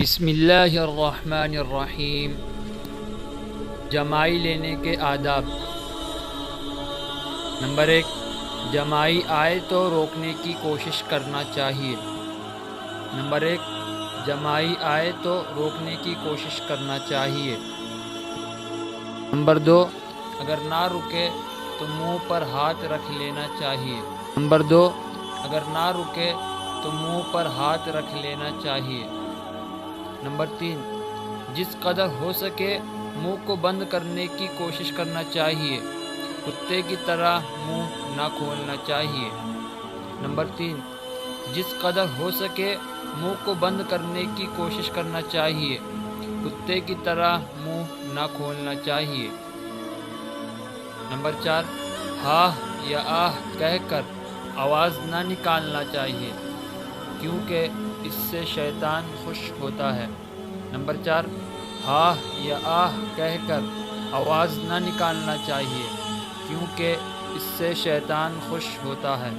بسم اللہ الرحمن الرحیم۔ جمائی لینے کے آداب۔ نمبر 1، جمائی آئے تو روکنے کی کوشش کرنا چاہیے۔ نمبر 1، جمائی آئے تو روکنے کی کوشش کرنا چاہیے۔ نمبر 2، اگر نہ رکے تو منہ پر ہاتھ رکھ لینا چاہیے۔ نمبر 2، اگر نہ رکے تو منہ پر ہاتھ رکھ لینا چاہیے۔ نمبر 3، جس قدر ہو سکے منہ کو بند کرنے کی کوشش کرنا چاہیے، کتے کی طرح منہ نہ کھولنا چاہیے۔ نمبر 3، جس قدر ہو سکے منہ کو بند کرنے کی کوشش کرنا چاہیے، کتے کی طرح منہ نہ کھولنا چاہیے۔ نمبر 4، ہاں یا آہ کہہ کر آواز نہ نکالنا چاہیے، کیونکہ اس سے شیطان خوش ہوتا ہے۔ نمبر 4، ہاں یا آہ کہہ کر آواز نہ نکالنا چاہیے، کیونکہ اس سے شیطان خوش ہوتا ہے۔